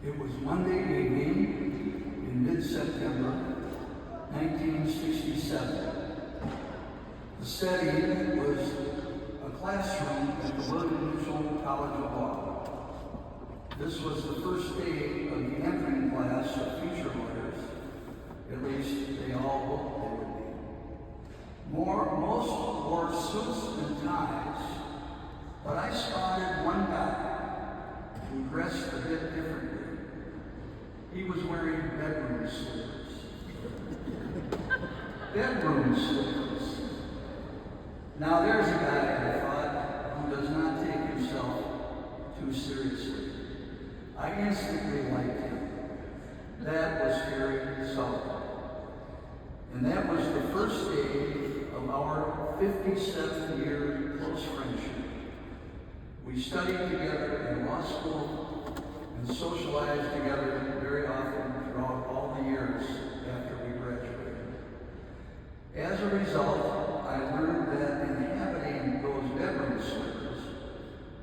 It was Monday evening in mid-September 1967. The setting was a classroom at the William Joel College of Law. This was the first day of the entering class of future lawyers. At least they all hoped they would be. Most wore suits and ties, but I spotted one guy who dressed a bit differently. He was wearing bedroom slippers. Bedroom slippers. Now there's a guy, I thought, who does not take himself too seriously. I instantly liked him. That was Terry Sullivan. And that was the first day of our 57-year close friendship. We studied together in law school and socialized together very often throughout all the years after we graduated. As a result, I learned that inhabiting those bedroom slippers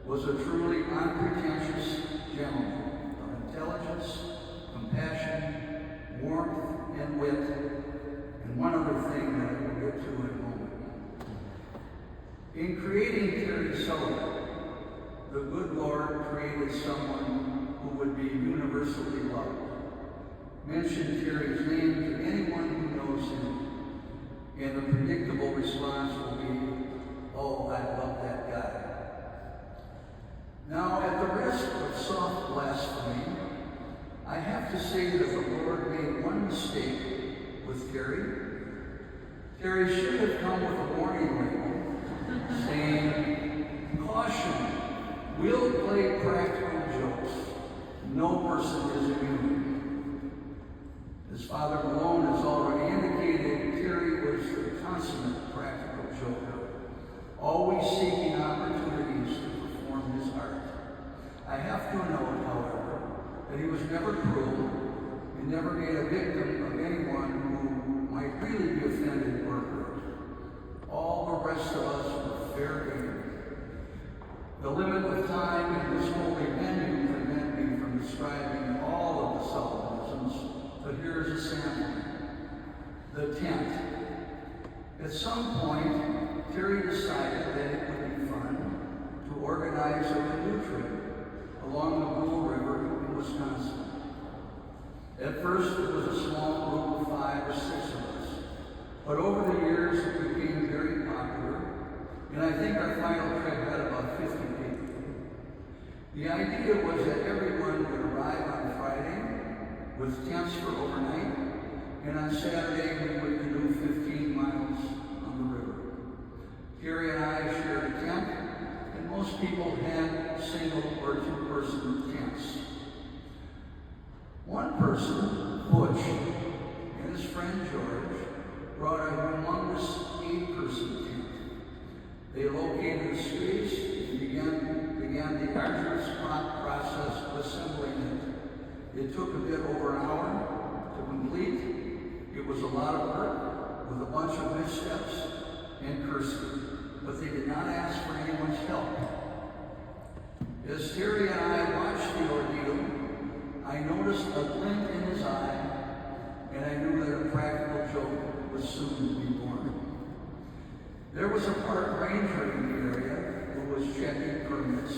was a truly unpretentious gentleman of intelligence, compassion, warmth, and wit, and one other thing that I will get to in a moment. In creating Terry Sullivan, the good Lord created someone who would be universally loved. Mention Terry's name to anyone who knows him, and the predictable response will be, "Oh, I love that guy." Now, at the risk of soft blasphemy, I have to say that the Lord made one mistake with Terry. Terry should have come with a warning label saying, "Caution, we'll play practical jokes. No person is immune." As Father Malone has already indicated, Terry was the consummate practical joker, always seeking opportunities to perform his art. I have to note, however, that he was never cruel. He never made a victim of anyone who might really be offended or hurt. All the rest of us were fair game. The limit of time in this holy venue prevent me from describing all of the Sullivanisms, but here's a sample. The tent. At some point, Terry decided that it would be fun to organize a canoe trip along the Bull River in Wisconsin. At first, it was a small group of 5 or 6 of us, but over the years, it became very popular, and I think our final trip had about 50 people. The idea was that everyone would arrive on Friday with tents for overnight, and on Saturday we would canoe 15 miles on the river. Terry and I shared a tent, and most people had single or 2-person tents. One person, Butch, and his friend George, brought a humongous 8-person tent. They located a space and began the arduous process of assembling it. It took a bit over an hour to complete. It was a lot of work with a bunch of missteps and cursing, but they did not ask for anyone's help. As Terry and I watched the ordeal, I noticed a glint in his eye, and I knew that a practical joke was soon to be born. There was a park ranger in the area who was checking permits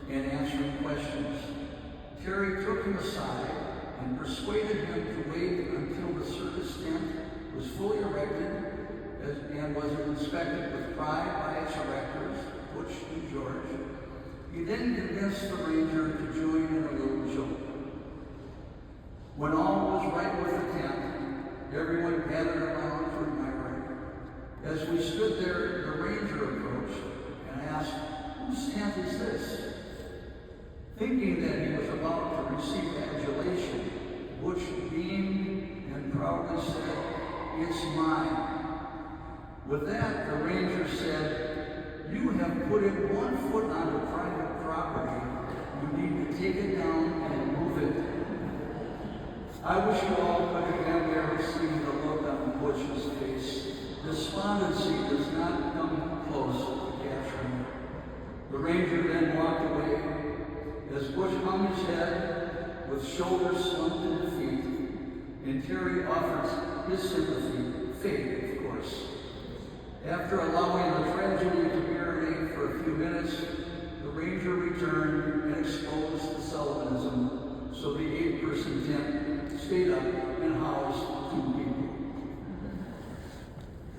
and answering questions. Terry took him aside and persuaded him to wait until the circus tent was fully erected and was inspected with pride by its erectors, Butch and George. He then convinced the ranger to join in a little joke. When all was right with the tent, everyone gathered around to admire it. As we stood there, the ranger approached and asked, "Whose tent is this?" Thinking that he was about to receive adulation, Butch beamed and proudly said, "It's mine." With that, the ranger said, "You have put it 1 foot onto private property. You need to take it down and move it." I wish you all could have ever seen the look on Butch's face. Despondency does not come close to capturing it. The ranger then walked away as Butch hung his head with his sympathy faded, of course. After allowing the tragedy to marinate for a few minutes, the ranger returned and exposed the Sullivanism, so the 8-person tent stayed up and housed 2 people.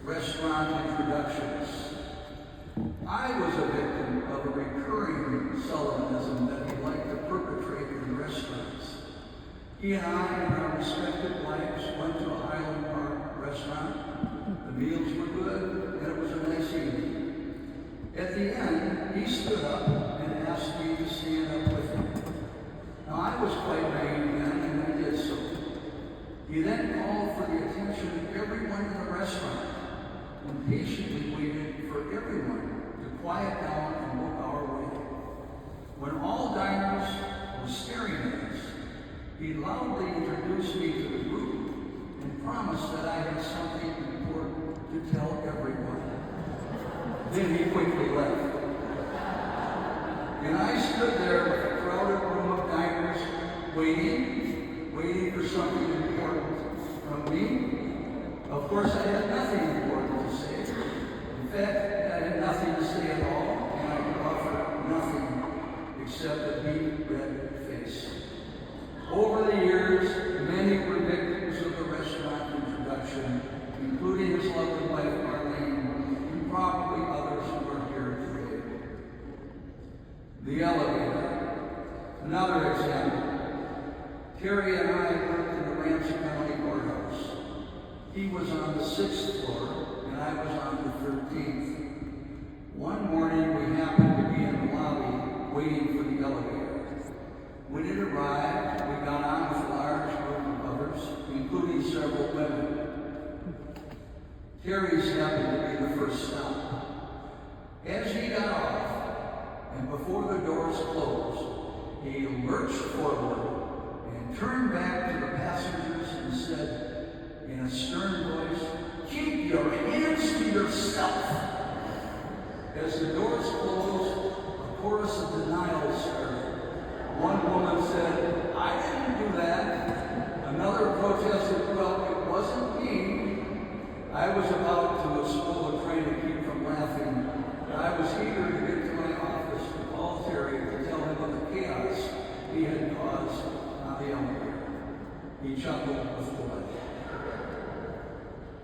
Restaurant introductions. I was a victim of a recurring Sullivanism that he liked to perpetrate in restaurants. He and I and our respective wives went to a Highland Park restaurant. The meals were good, and it was a nice evening. At the end, he stood up and asked me to stand up with him. Now, I was quite naive then, and I did so. He then called for the attention of everyone in the restaurant and patiently waited for everyone to quiet down and look our way. When all diners were staring at us, he loudly introduced me to the group and promised that I had something important to tell everyone. Then he quickly left. And I stood there with a crowded room of diners, waiting for something important from me. Of course, I had nothing important to say. In fact, I had nothing to say at all, and I could offer nothing except a deep red face. Over the years, many were victims of the restaurant introduction, including his lovely wife, Marlene, and probably others who are here today. The elevator. Another example. Terry and I worked in the Ramsey County Courthouse. He was on the 6th floor, and I was on the 13th. One morning, we happened to be in the lobby waiting for the elevator. When it arrived, we got on with a large group of others, including several women. Terry's happened to be the first stop. As he got off, and before the doors closed, he lurched forward and turned back to the passengers and said, in a stern voice, "Keep your hands to yourself." As the doors closed, a chorus of denial started. One woman said, "I didn't do that." Another protested, "Well, it wasn't me." I was about to explode, trying to keep from laughing. I was eager to get to my office to call Terry to tell him of the chaos he had caused on the elevator. He chuckled with delight.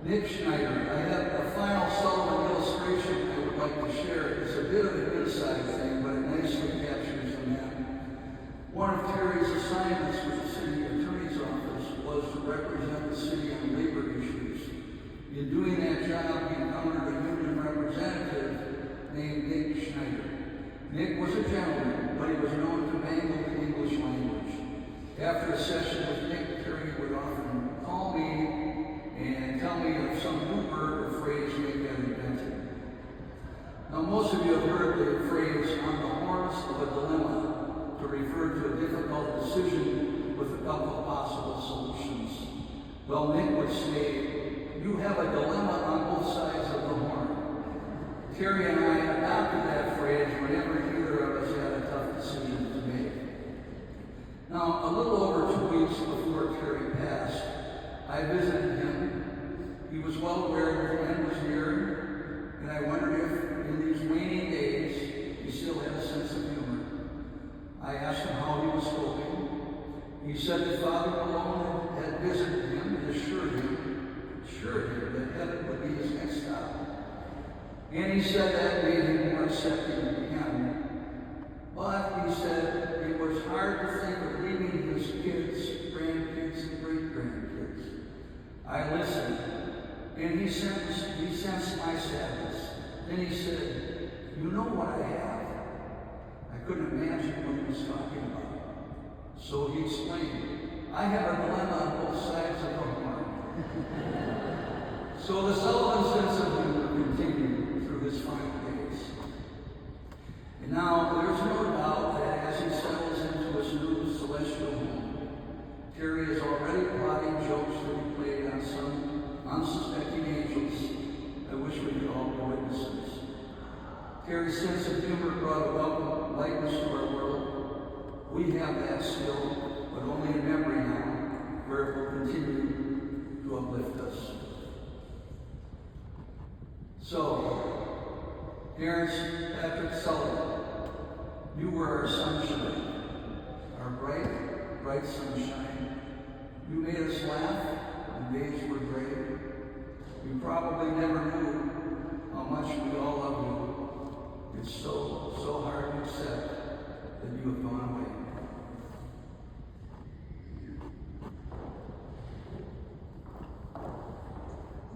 Nick Schneider. I have a final Sullivan illustration I would like to share. It's a bit of an inside thing, but it nicely captures the man. One of Terry's assignments with the city attorney's office was to represent the city on labor issues. In doing that job, he encountered a union representative named Nick Schneider. Nick was a gentleman, but he was known to mangle the English language. After a session with Nick, Terry would often call me and tell me of some new word or phrase Nick had invented. Now, most of you have heard the phrase "on the horns of a dilemma" to refer to a difficult decision with a couple of possible solutions. Well, Nick would say, "You have a dilemma on both sides of the horn." Terry and I adopted that phrase whenever either of us had a tough decision to make. Now, a little over 2 weeks before Terry passed, I visited him. He was well aware that the end was near, and I wondered if, in these waning days, he still had a sense of humor. I asked him how he was coping. He said that Father Malone had visited him and assured him that heaven would be his next stop. And he said that made him more accepting of him. But he said it was hard to think of leaving his kids, grandkids, and great-grandkids. I listened, and he sensed my sadness. Then he said, "You know what I have?" I couldn't imagine what he was talking about. So he explained, "I have a dilemma on both sides of the horn." So the Sullivan sense of humor continued through his final days. And now, there's no doubt that as he settles into his new celestial home, Terry is already plotting jokes that he played on some unsuspecting angels. I wish we could all be witnesses. Terry's sense of humor brought a welcome lightness to our world. We have that still, but only in memory now, where it will continue to uplift us. So, Terrence Patrick Sully, you were our sunshine, our bright, bright sunshine. You made us laugh when days were gray. You probably never knew how much we all love you. It's so